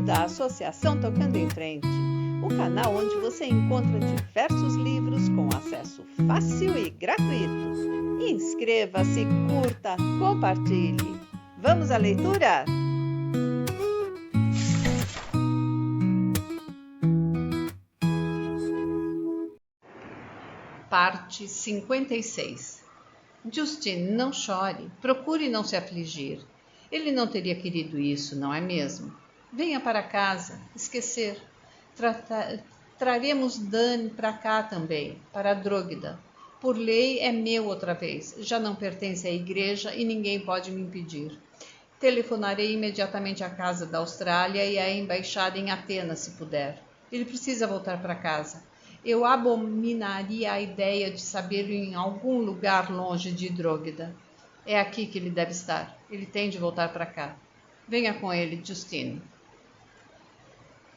da Associação Tocando em Frente, o canal onde você encontra diversos livros com acesso fácil e gratuito. Inscreva-se, curta, compartilhe. Vamos à leitura? Parte 56. Justine, não chore, procure não se afligir. Ele não teria querido isso, não é mesmo? Venha para casa, esquecer. Traremos Dani para cá também, para a Drógheda. Por lei é meu outra vez, já não pertence à igreja e ninguém pode me impedir. Telefonarei imediatamente à casa da Austrália e à embaixada em Atenas, se puder. Ele precisa voltar para casa. Eu abominaria a ideia de sabê-lo em algum lugar longe de Drógheda. É aqui que ele deve estar. Ele tem de voltar para cá. Venha com ele, Justine.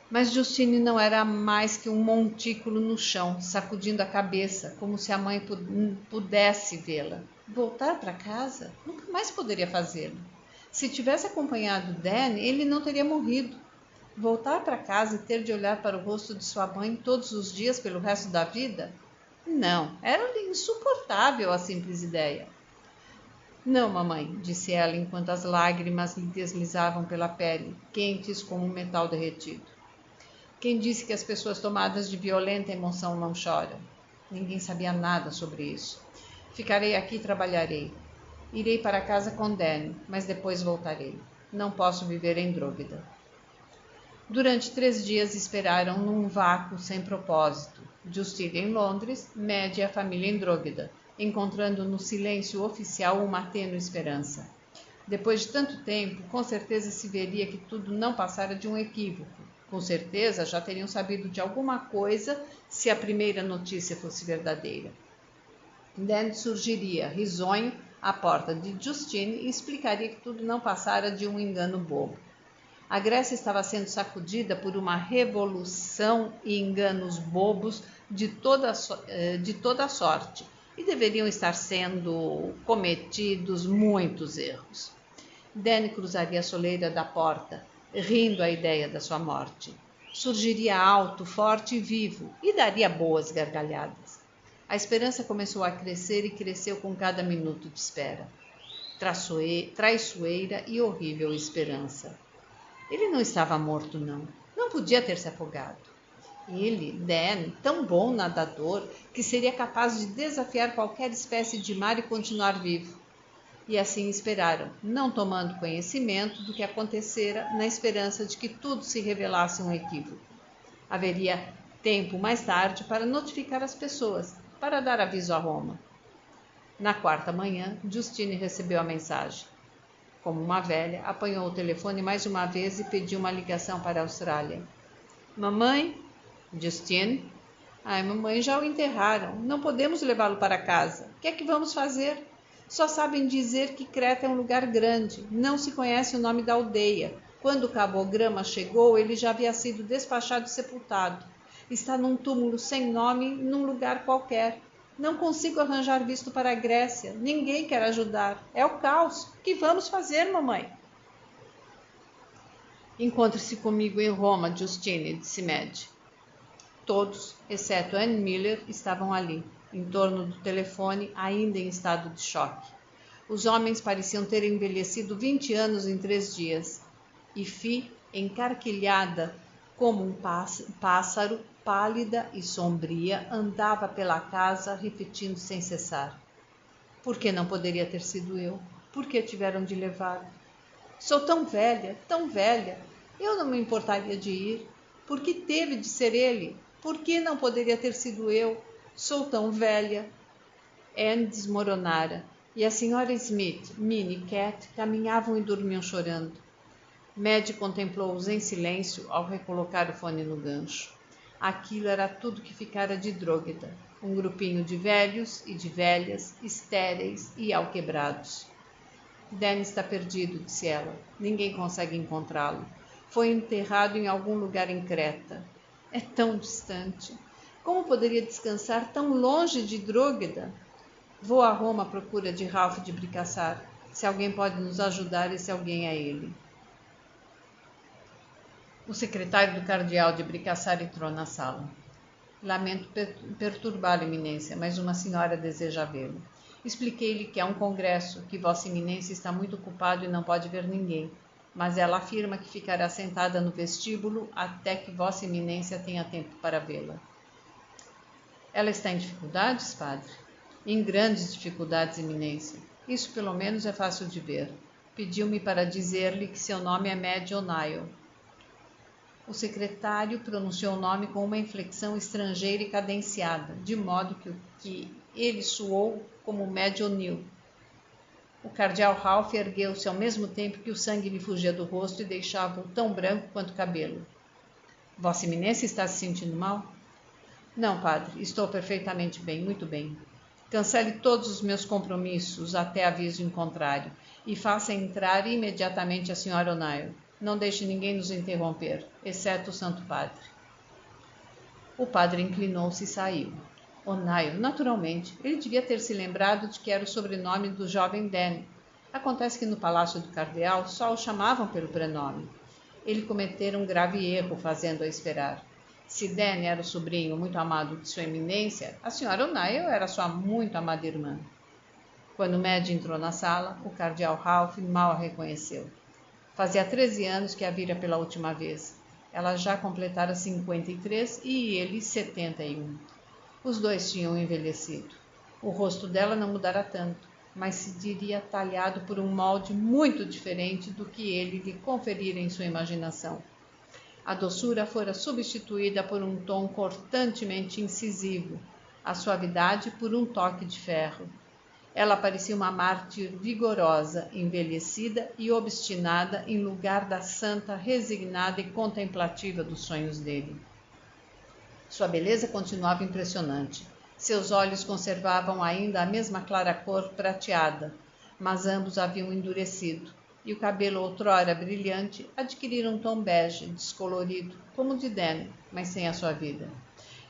Mas Justine não era mais que um montículo no chão, sacudindo a cabeça, como se a mãe pudesse vê-la. Voltar para casa? Nunca mais poderia fazê-lo. Se tivesse acompanhado Dan, ele não teria morrido. Voltar para casa e ter de olhar para o rosto de sua mãe todos os dias pelo resto da vida? Não, era-lhe insuportável a simples ideia. Não, mamãe, disse ela enquanto as lágrimas lhe deslizavam pela pele, quentes como um metal derretido. Quem disse que as pessoas tomadas de violenta emoção não choram? Ninguém sabia nada sobre isso. Ficarei aqui e trabalharei. Irei para casa com Dan, mas depois voltarei. Não posso viver em Drógheda. Durante 3 dias esperaram num vácuo sem propósito. Justine em Londres, Maddie e a família em Drógheda, encontrando no silêncio oficial uma tênue esperança. Depois de tanto tempo, com certeza se veria que tudo não passara de um equívoco. Com certeza já teriam sabido de alguma coisa se a primeira notícia fosse verdadeira. Dan surgiria, risonho, à porta de Justine e explicaria que tudo não passara de um engano bobo. A Grécia estava sendo sacudida por uma revolução e enganos bobos de toda a sorte, e deveriam estar sendo cometidos muitos erros. Dan cruzaria a soleira da porta, rindo à ideia da sua morte. Surgiria alto, forte e vivo, e daria boas gargalhadas. A esperança começou a crescer e cresceu com cada minuto de espera. Traiçoeira e horrível esperança. Ele não estava morto, não. Não podia ter se afogado. Ele, Dan, tão bom nadador, que seria capaz de desafiar qualquer espécie de mar e continuar vivo. E assim esperaram, não tomando conhecimento do que acontecera, na esperança de que tudo se revelasse um equívoco. Haveria tempo mais tarde para notificar as pessoas, para dar aviso a Roma. Na 4ª manhã, Justine recebeu a mensagem. Como uma velha, apanhou o telefone mais uma vez e pediu uma ligação para a Austrália. Mamãe? Justine? Ai, mamãe, já o enterraram. Não podemos levá-lo para casa. O que é que vamos fazer? Só sabem dizer que Creta é um lugar grande. Não se conhece o nome da aldeia. Quando o cabograma chegou, ele já havia sido despachado e sepultado. Está num túmulo sem nome, num lugar qualquer. Não consigo arranjar visto para a Grécia. Ninguém quer ajudar. É o caos. O que vamos fazer, mamãe? Encontre-se comigo em Roma, Justine, disse Maddie. Todos, exceto Anne Miller, estavam ali, em torno do telefone, ainda em estado de choque. Os homens pareciam ter envelhecido 20 anos em 3 dias. E Fi, encarquilhada como um pássaro, pálida e sombria, andava pela casa, repetindo sem cessar. Por que não poderia ter sido eu? Por que tiveram de levar? Sou tão velha, eu não me importaria de ir. Por que teve de ser ele? Por que não poderia ter sido eu? Sou tão velha. Anne desmoronara, e a senhora Smith, Minnie e Cat caminhavam e dormiam chorando. Maddie contemplou-os em silêncio ao recolocar o fone no gancho. Aquilo era tudo que ficara de Drógheda, um grupinho de velhos e de velhas, estéreis e alquebrados. Dan está perdido, disse ela. Ninguém consegue encontrá-lo. Foi enterrado em algum lugar em Creta. É tão distante. Como poderia descansar tão longe de Drógheda? Vou a Roma à procura de Ralph de Bricassar. Se alguém pode nos ajudar, esse alguém é ele. O secretário do cardeal de Bricassar entrou na sala. Lamento perturbá-lo, Eminência, mas uma senhora deseja vê-lo. Expliquei-lhe que é um congresso, que Vossa Eminência está muito ocupado e não pode ver ninguém, mas ela afirma que ficará sentada no vestíbulo até que Vossa Eminência tenha tempo para vê-la. Ela está em dificuldades, padre? Em grandes dificuldades, Eminência. Isso pelo menos é fácil de ver. Pediu-me para dizer-lhe que seu nome é Madge O'Neill. O secretário pronunciou o nome com uma inflexão estrangeira e cadenciada, de modo que ele soou como Madge O'Neill. O cardeal Ralph ergueu-se ao mesmo tempo que o sangue lhe fugia do rosto e deixava-o tão branco quanto o cabelo. Vossa Eminência está se sentindo mal? Não, padre, estou perfeitamente bem, muito bem. Cancele todos os meus compromissos até aviso em contrário e faça entrar imediatamente a senhora O'Neill. Não deixe ninguém nos interromper, exceto o Santo Padre. O padre inclinou-se e saiu. O'Neill, naturalmente, ele devia ter se lembrado de que era o sobrenome do jovem Dan. Acontece que no palácio do cardeal só o chamavam pelo prenome. Ele cometera um grave erro fazendo-a esperar. Se Dan era o sobrinho muito amado de sua eminência, a senhora O'Neill era sua muito amada irmã. Quando Madge entrou na sala, o cardeal Ralph mal a reconheceu. Fazia 13 anos que a vira pela última vez. Ela já completara 53 e ele 71. Os dois tinham envelhecido. O rosto dela não mudara tanto, mas se diria talhado por um molde muito diferente do que ele lhe conferira em sua imaginação. A doçura fora substituída por um tom cortantemente incisivo, a suavidade por um toque de ferro. Ela parecia uma mártir vigorosa, envelhecida e obstinada em lugar da santa resignada e contemplativa dos sonhos dele. Sua beleza continuava impressionante. Seus olhos conservavam ainda a mesma clara cor prateada, mas ambos haviam endurecido, e o cabelo outrora brilhante adquirira um tom bege, descolorido, como o de Dan, mas sem a sua vida.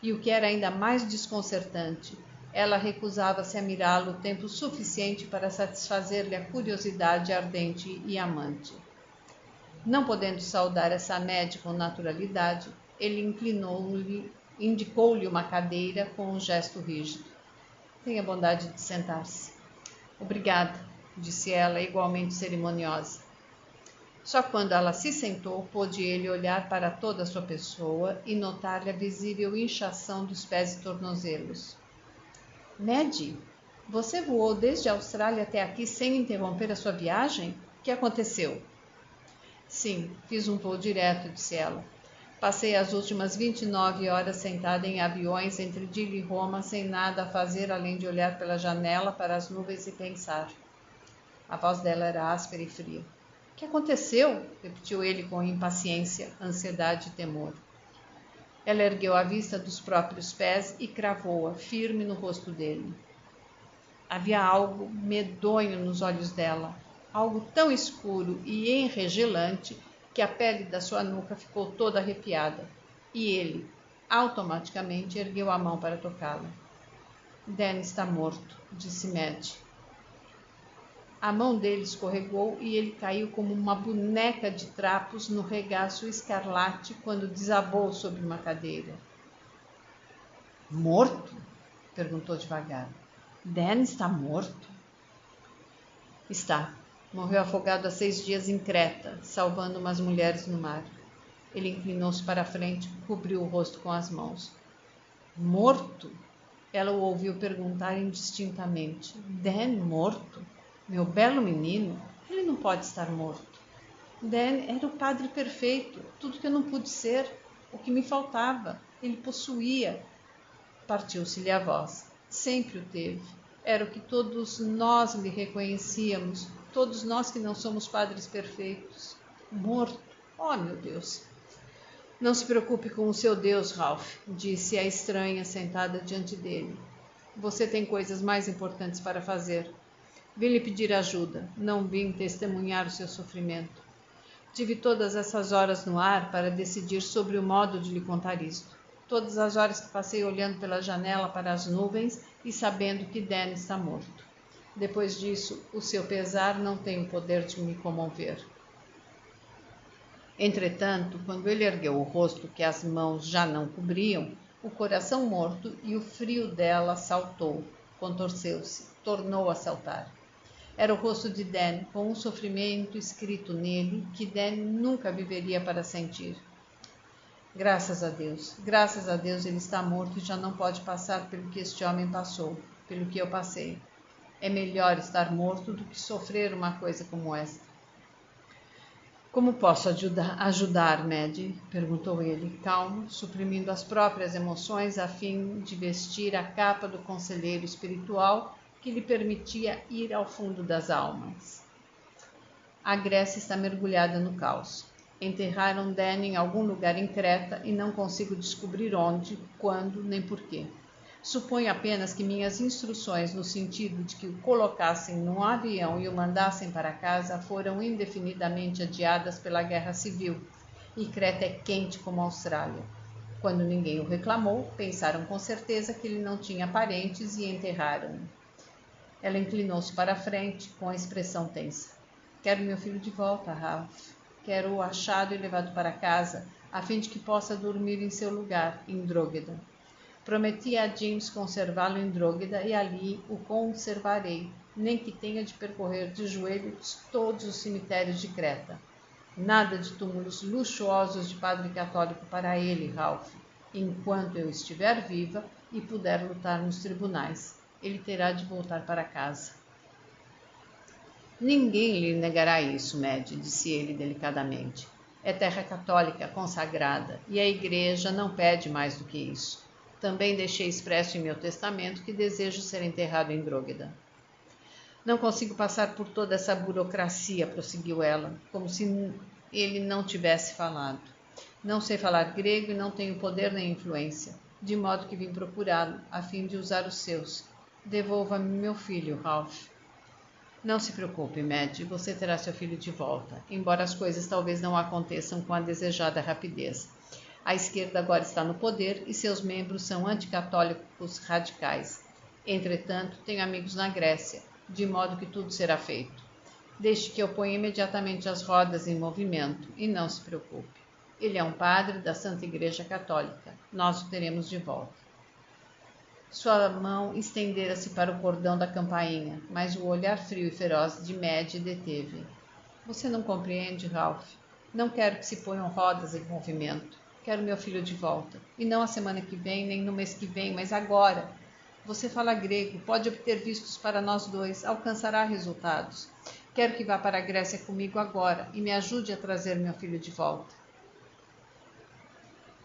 E o que era ainda mais desconcertante, ela recusava-se a mirá-lo tempo suficiente para satisfazer-lhe a curiosidade ardente e amante. Não podendo saudar essa Madge com naturalidade, ele indicou-lhe uma cadeira com um gesto rígido. Tenha bondade de sentar-se. Obrigada, disse ela, igualmente cerimoniosa. Só quando ela se sentou, pôde ele olhar para toda a sua pessoa e notar-lhe a visível inchação dos pés e tornozelos. Madge, você voou desde a Austrália até aqui sem interromper a sua viagem? O que aconteceu? Sim, fiz um voo direto, disse ela. Passei as últimas 29 horas sentada em aviões entre Dili e Roma, sem nada a fazer além de olhar pela janela para as nuvens e pensar. A voz dela era áspera e fria. O que aconteceu? Repetiu ele com impaciência, ansiedade e temor. Ela ergueu a vista dos próprios pés e cravou-a firme no rosto dele. Havia algo medonho nos olhos dela, algo tão escuro e enregelante que a pele da sua nuca ficou toda arrepiada, e ele, automaticamente, ergueu a mão para tocá-la. Dan está morto, disse Madge. A mão dele escorregou e ele caiu como uma boneca de trapos no regaço escarlate quando desabou sobre uma cadeira. Morto? Perguntou devagar. Dan está morto? Está. Morreu afogado há 6 dias em Creta, salvando umas mulheres no mar. Ele inclinou-se para a frente, cobriu o rosto com as mãos. Morto? Ela o ouviu perguntar indistintamente. Dan morto? Meu belo menino, ele não pode estar morto. Dan era o padre perfeito, tudo que eu não pude ser, o que me faltava. Ele possuía. Partiu-se-lhe a voz. Sempre o teve. Era o que todos nós lhe reconhecíamos, todos nós que não somos padres perfeitos. Morto? Oh, meu Deus! Não se preocupe com o seu Deus, Ralph, disse a estranha sentada diante dele. Você tem coisas mais importantes para fazer. Vim lhe pedir ajuda, não vim testemunhar o seu sofrimento. Tive todas essas horas no ar para decidir sobre o modo de lhe contar isto. Todas as horas que passei olhando pela janela para as nuvens e sabendo que Dan está morto. Depois disso, o seu pesar não tem o poder de me comover. Entretanto, quando ele ergueu o rosto que as mãos já não cobriam, o coração morto e o frio dela saltou, contorceu-se, tornou a saltar. Era o rosto de Dan, com um sofrimento escrito nele que Dan nunca viveria para sentir. Graças a Deus ele está morto e já não pode passar pelo que este homem passou, pelo que eu passei. É melhor estar morto do que sofrer uma coisa como esta. Como posso ajudar, Maddie? Perguntou ele, calmo, suprimindo as próprias emoções a fim de vestir a capa do conselheiro espiritual que lhe permitia ir ao fundo das almas. A Grécia está mergulhada no caos. Enterraram Dan em algum lugar em Creta e não consigo descobrir onde, quando, nem porquê. Suponho apenas que minhas instruções no sentido de que o colocassem num avião e o mandassem para casa foram indefinidamente adiadas pela guerra civil, e Creta é quente como a Austrália. Quando ninguém o reclamou, pensaram com certeza que ele não tinha parentes e enterraram-o. Ela inclinou-se para a frente, com a expressão tensa. Quero meu filho de volta, Ralph. Quero-o achado e levado para casa, a fim de que possa dormir em seu lugar, em Drogheda. Prometi a James conservá-lo em Drogheda e ali o conservarei, nem que tenha de percorrer de joelhos todos os cemitérios de Creta. Nada de túmulos luxuosos de padre católico para ele, Ralph. Enquanto eu estiver viva e puder lutar nos tribunais, ele terá de voltar para casa. Ninguém lhe negará isso, Maddie, disse ele delicadamente. É terra católica consagrada e a igreja não pede mais do que isso. Também deixei expresso em meu testamento que desejo ser enterrado em Drogheda. Não consigo passar por toda essa burocracia, prosseguiu ela, como se ele não tivesse falado. Não sei falar grego e não tenho poder nem influência, de modo que vim procurá-lo, a fim de usar os seus. Devolva-me meu filho, Ralph. Não se preocupe, Maddie, você terá seu filho de volta, embora as coisas talvez não aconteçam com a desejada rapidez. A esquerda agora está no poder e seus membros são anticatólicos radicais. Entretanto, tenho amigos na Grécia, de modo que tudo será feito. Deixe que eu ponha imediatamente as rodas em movimento e não se preocupe. Ele é um padre da Santa Igreja Católica. Nós o teremos de volta. Sua mão estendera-se para o cordão da campainha, mas o olhar frio e feroz de Maddie deteve. Você não compreende, Ralph. Não quero que se ponham rodas em movimento. Quero meu filho de volta. E não a semana que vem, nem no mês que vem, mas agora. Você fala grego, pode obter vistos para nós dois, alcançará resultados. Quero que vá para a Grécia comigo agora e me ajude a trazer meu filho de volta.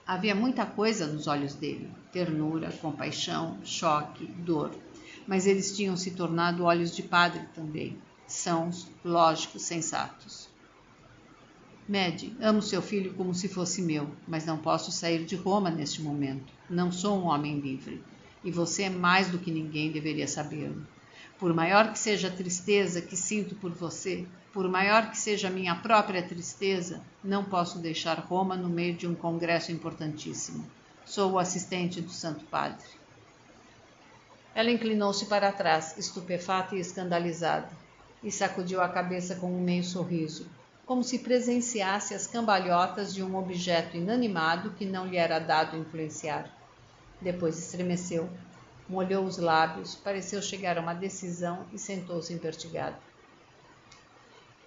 Havia muita coisa nos olhos dele, ternura, compaixão, choque, dor, mas eles tinham se tornado olhos de padre também, sãos, lógicos, sensatos. Maddie, amo seu filho como se fosse meu, mas não posso sair de Roma neste momento. Não sou um homem livre, e você é mais do que ninguém deveria sabê-lo. Por maior que seja a tristeza que sinto por você, por maior que seja a minha própria tristeza, não posso deixar Roma no meio de um congresso importantíssimo. Sou o assistente do Santo Padre. Ela inclinou-se para trás, estupefata e escandalizada, e sacudiu a cabeça com um meio sorriso, como se presenciasse as cambalhotas de um objeto inanimado que não lhe era dado influenciar. Depois estremeceu, molhou os lábios, pareceu chegar a uma decisão e sentou-se empertigada.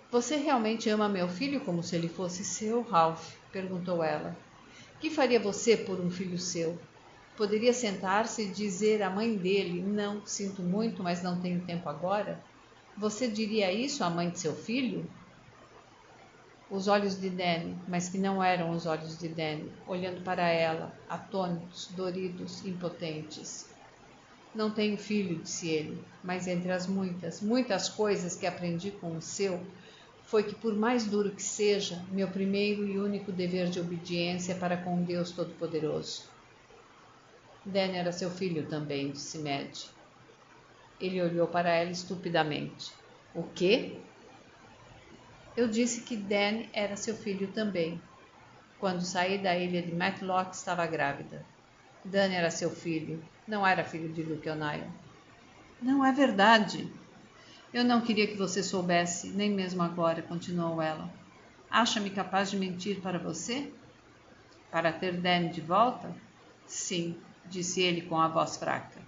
Você realmente ama meu filho como se ele fosse seu, Ralph? Perguntou ela. Que faria você por um filho seu? Poderia sentar-se e dizer à mãe dele, não, sinto muito, mas não tenho tempo agora? Você diria isso à mãe de seu filho? Os olhos de Danny, mas que não eram os olhos de Danny, olhando para ela, atônitos, doridos, impotentes. Não tenho filho, disse ele, mas entre as muitas coisas que aprendi com o seu, foi que, por mais duro que seja, meu primeiro e único dever de obediência é para com Deus Todo-Poderoso. Dan era seu filho também, disse Maddie. Ele olhou para ela estupidamente. O quê? Eu disse que Dan era seu filho também. Quando saí da ilha de Matlock, estava grávida. Dan era seu filho, não era filho de Luke O'Neill. Não é verdade. Eu não queria que você soubesse, nem mesmo agora, continuou ela. Acha-me capaz de mentir para você? Para ter Danny de volta? Sim, disse ele com a voz fraca.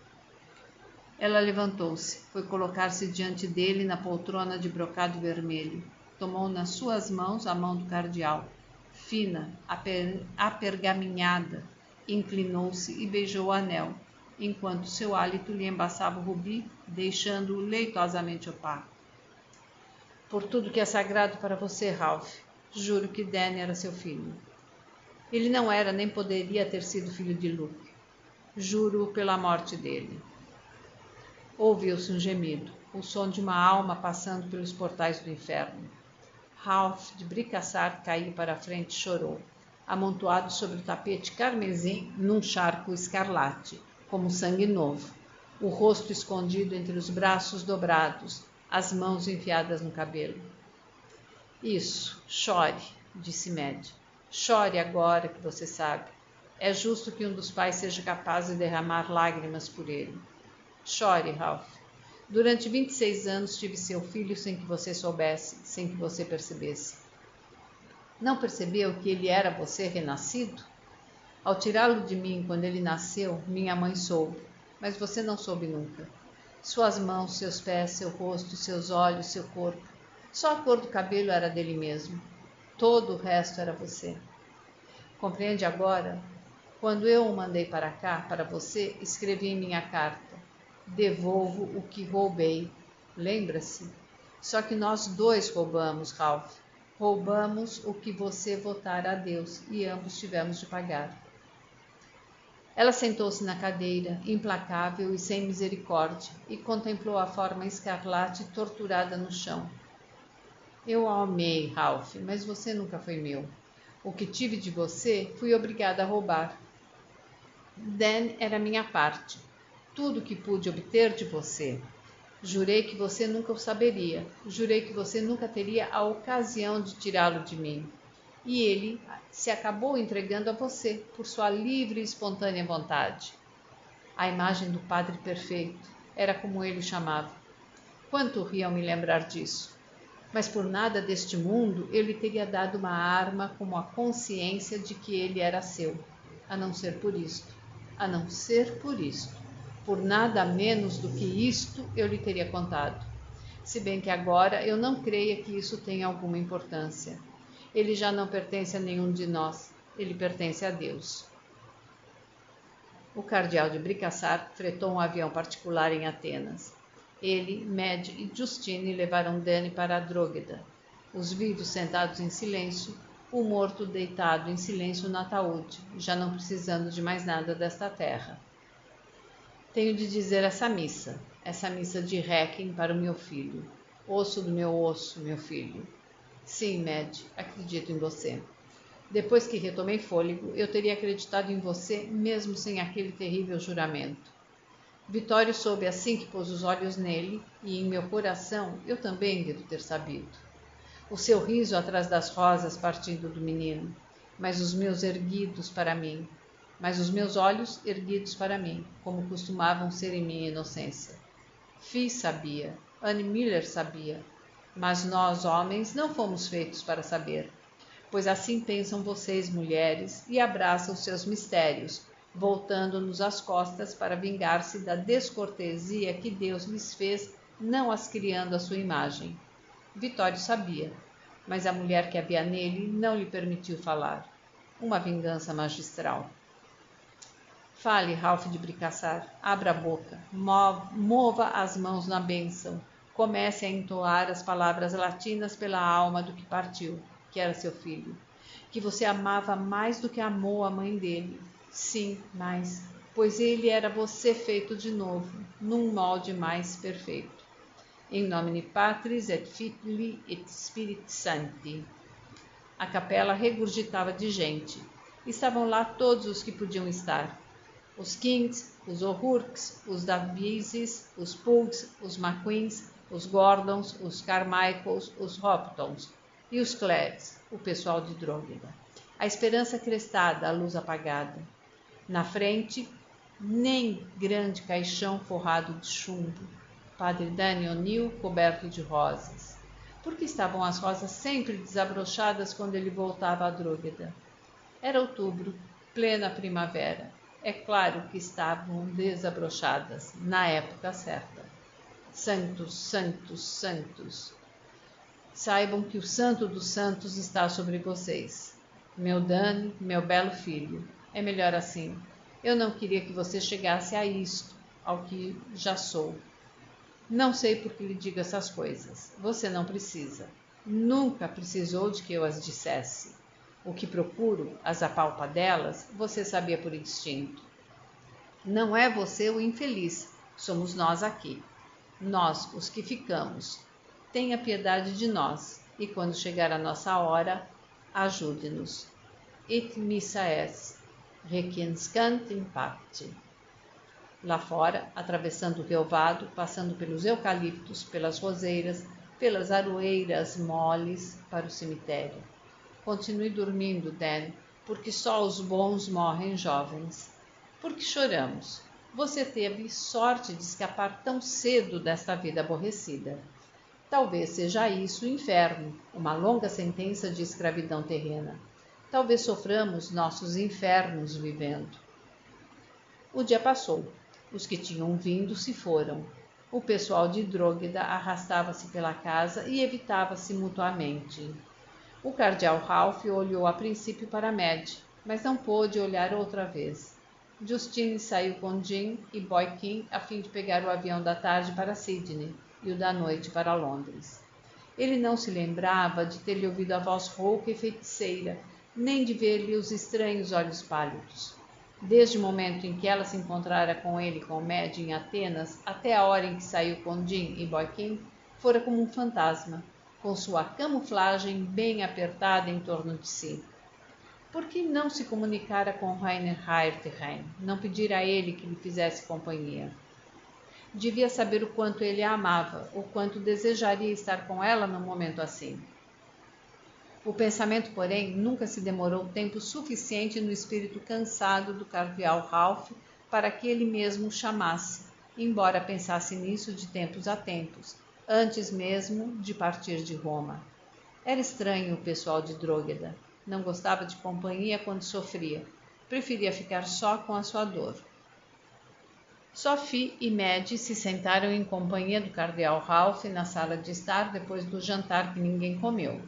Ela levantou-se, foi colocar-se diante dele na poltrona de brocado vermelho. Tomou nas suas mãos a mão do cardeal, fina, apergaminhada, inclinou-se e beijou o anel, enquanto seu hálito lhe embaçava o rubi, deixando-o leitosamente opaco. Por tudo que é sagrado para você, Ralph, juro que Danny era seu filho. Ele não era nem poderia ter sido filho de Luke. Juro pela morte dele. Ouviu-se um gemido, o som de uma alma passando pelos portais do inferno. Ralph de Bricassart caiu para a frente e chorou, amontoado sobre o tapete carmesim num charco escarlate, como sangue novo, o rosto escondido entre os braços dobrados, as mãos enfiadas no cabelo. Isso, chore, disse Mad. Chore agora que você sabe. É justo que um dos pais seja capaz de derramar lágrimas por ele. Chore, Ralph. Durante 26 anos tive seu filho sem que você soubesse, sem que você percebesse. Não percebeu que ele era você renascido? Ao tirá-lo de mim quando ele nasceu, minha mãe soube, mas você não soube nunca. Suas mãos, seus pés, seu rosto, seus olhos, seu corpo. Só a cor do cabelo era dele mesmo. Todo o resto era você. Compreende agora? Quando eu o mandei para cá, para você, escrevi em minha carta: devolvo o que roubei. Lembra-se? Só que nós dois roubamos, Ralph. Roubamos o que você votara a Deus e ambos tivemos de pagar. Ela sentou-se na cadeira, implacável e sem misericórdia, e contemplou a forma escarlate torturada no chão. Eu a amei, Ralph, mas você nunca foi meu. O que tive de você, fui obrigada a roubar. Dan era minha parte. Tudo que pude obter de você. Jurei que você nunca o saberia. Jurei que você nunca teria a ocasião de tirá-lo de mim. E ele se acabou entregando a você, por sua livre e espontânea vontade. A imagem do Padre Perfeito, era como ele o chamava. Quanto ri ao me lembrar disso. Mas por nada deste mundo eu lhe teria dado uma arma como a consciência de que ele era seu. A não ser por isto. A não ser por isto. Por nada menos do que isto eu lhe teria contado. Se bem que agora eu não creia que isso tenha alguma importância. Ele já não pertence a nenhum de nós. Ele pertence a Deus. O cardeal de Bricassart fretou um avião particular em Atenas. Ele, Mad e Justine levaram Danny para a Drógueda. Os vivos sentados em silêncio, o morto deitado em silêncio no ataúde, já não precisando de mais nada desta terra. Tenho de dizer essa missa de Requiem para o meu filho. Osso do meu osso, meu filho. Sim, Mad, acredito em você. Depois que retomei fôlego, eu teria acreditado em você mesmo sem aquele terrível juramento. Vitório soube assim que pôs os olhos nele, e em meu coração eu também devo ter sabido. O seu riso atrás das rosas partindo do menino, mas os meus olhos erguidos para mim, como costumavam ser em minha inocência. Fi sabia, Anne Miller sabia, mas nós, homens, não fomos feitos para saber, pois assim pensam vocês, mulheres, e abraçam seus mistérios, voltando-nos as costas para vingar-se da descortesia que Deus lhes fez, não as criando à sua imagem. Vitório sabia, mas a mulher que havia nele não lhe permitiu falar. Uma vingança magistral. Fale, Ralph de Bricassart, abra a boca, mova as mãos na bênção, comece a entoar as palavras latinas pela alma do que partiu, que era seu filho, que você amava mais do que amou a mãe dele. Sim, mais, pois ele era você feito de novo, num molde mais perfeito. Em nomine Patris et Filii et Spiritus Sancti. A capela regurgitava de gente. Estavam lá todos os que podiam estar. Os Kings, os O'Rourkes, os Davises, os Puggs, os McQueens, os Gordons, os Carmichaels, os Hoptons e os Clares, o pessoal de Drógueda. A esperança crestada, a luz apagada. Na frente, nem grande caixão forrado de chumbo. Padre Danny O'Neill coberto de rosas. Por que estavam as rosas sempre desabrochadas quando ele voltava a Drogheda? Era outubro, plena primavera. É claro que estavam desabrochadas, na época certa. Santos, santos, santos. Saibam que o santo dos santos está sobre vocês. Meu Dani, meu belo filho, é melhor assim. Eu não queria que você chegasse a isto, ao que já sou. Não sei por que lhe digo essas coisas. Você não precisa. Nunca precisou de que eu as dissesse. O que procuro, as apalpadelas, você sabia por instinto. Não é você o infeliz, somos nós aqui. Nós, os que ficamos. Tenha piedade de nós, e quando chegar a nossa hora, ajude-nos. Et missa es, requiescant in pace. Lá fora, atravessando o relvado, passando pelos eucaliptos, pelas roseiras, pelas aroeiras moles para o cemitério. Continue dormindo, Dan, porque só os bons morrem jovens. Por que choramos? Você teve sorte de escapar tão cedo desta vida aborrecida. Talvez seja isso o inferno, uma longa sentença de escravidão terrena. Talvez soframos nossos infernos vivendo. O dia passou. Os que tinham vindo se foram. O pessoal de Drogheda arrastava-se pela casa e evitava-se mutuamente. O cardeal Ralph olhou a princípio para Mad, mas não pôde olhar outra vez. Justine saiu com Jim e Boykin a fim de pegar o avião da tarde para Sydney e o da noite para Londres. Ele não se lembrava de ter-lhe ouvido a voz rouca e feiticeira, nem de ver-lhe os estranhos olhos pálidos. Desde o momento em que ela se encontrara com ele e com Mad em Atenas, até a hora em que saiu com Jim e Boykin, fora como um fantasma, com sua camuflagem bem apertada em torno de si. Por que não se comunicara com Rainer Heiterheim, não pedir a ele que lhe fizesse companhia? Devia saber o quanto ele a amava, o quanto desejaria estar com ela num momento assim. O pensamento, porém, nunca se demorou tempo suficiente no espírito cansado do cardeal Ralph para que ele mesmo o chamasse, embora pensasse nisso de tempos a tempos, antes mesmo de partir de Roma. Era estranho o pessoal de Drogheda. Não gostava de companhia quando sofria. Preferia ficar só com a sua dor. Sophie e Mad se sentaram em companhia do cardeal Ralph na sala de estar depois do jantar que ninguém comeu.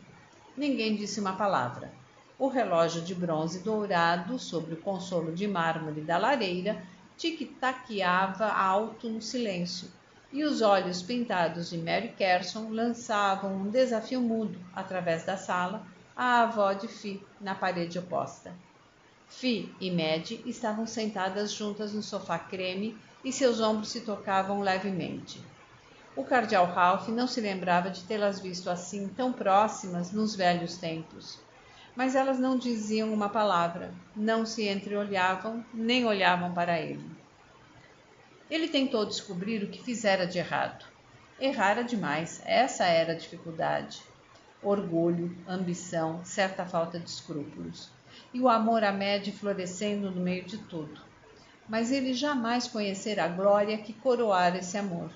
Ninguém disse uma palavra. O relógio de bronze dourado sobre o consolo de mármore da lareira tic-taqueava alto no silêncio, e os olhos pintados de Mary Carson lançavam um desafio mudo através da sala à avó de Fi na parede oposta. Fi e Mad estavam sentadas juntas no sofá creme e seus ombros se tocavam levemente. O cardeal Ralph não se lembrava de tê-las visto assim tão próximas nos velhos tempos. Mas elas não diziam uma palavra, não se entreolhavam, nem olhavam para ele. Ele tentou descobrir o que fizera de errado. Errara demais, essa era a dificuldade. Orgulho, ambição, certa falta de escrúpulos. E o amor a Mad florescendo no meio de tudo. Mas ele jamais conhecera a glória que coroara esse amor.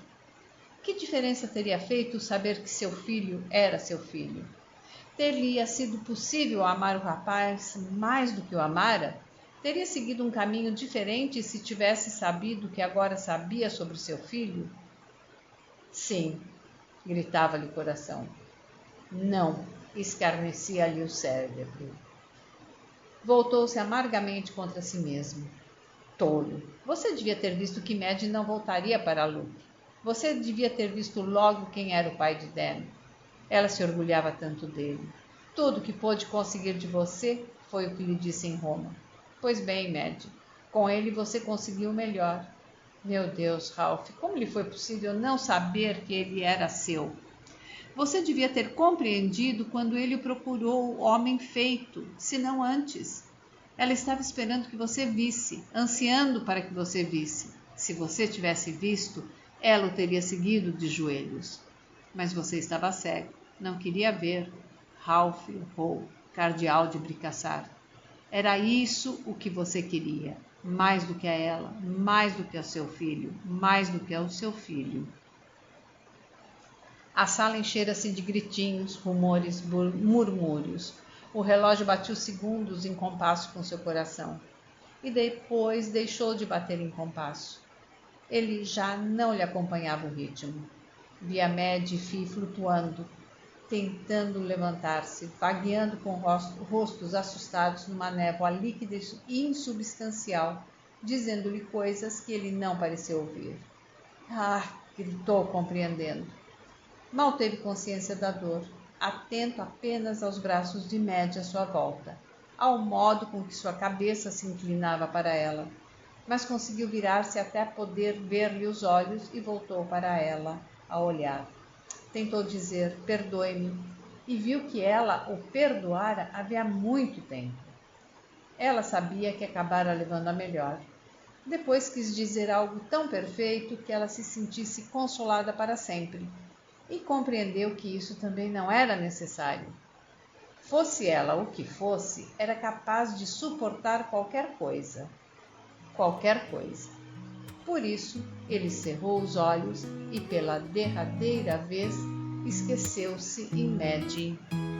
Que diferença teria feito saber que seu filho era seu filho? Ter-lhe sido possível amar o rapaz mais do que o amara? Teria seguido um caminho diferente se tivesse sabido o que agora sabia sobre seu filho? Sim, gritava-lhe o coração. Não, escarnecia-lhe o cérebro. Voltou-se amargamente contra si mesmo. Tolo! Você devia ter visto que Mad não voltaria para Luke. Você devia ter visto logo quem era o pai de Dan. Ela se orgulhava tanto dele. Tudo que pôde conseguir de você foi o que lhe disse em Roma. Pois bem, Mad, com ele você conseguiu o melhor. Meu Deus, Ralph, como lhe foi possível não saber que ele era seu? Você devia ter compreendido quando ele o procurou homem feito, se não antes. Ela estava esperando que você visse, ansiando para que você visse. Se você tivesse visto, ela o teria seguido de joelhos. Mas você estava cego, não queria ver. Ralph Howe, cardeal de Bricassar. Era isso o que você queria, mais do que a ela, mais do que ao seu filho, mais do que ao seu filho. A sala enchera-se de gritinhos, rumores, murmúrios. O relógio batia os segundos em compasso com seu coração. E depois deixou de bater em compasso. Ele já não lhe acompanhava o ritmo. Via Mad e Fi flutuando, tentando levantar-se, vagueando com rostos assustados numa névoa líquida e insubstancial, dizendo-lhe coisas que ele não parecia ouvir. Ah! Gritou, compreendendo. Mal teve consciência da dor, atento apenas aos braços de Mad à sua volta, ao modo com que sua cabeça se inclinava para ela, mas conseguiu virar-se até poder ver-lhe os olhos e voltou para ela a olhar. Tentou dizer, perdoe-me, e viu que ela o perdoara havia muito tempo. Ela sabia que acabara levando a melhor. Depois quis dizer algo tão perfeito que ela se sentisse consolada para sempre, e compreendeu que isso também não era necessário. Fosse ela o que fosse, era capaz de suportar qualquer coisa. Qualquer coisa. Por isso, ele cerrou os olhos e, pela derradeira vez, esqueceu-se em Mad.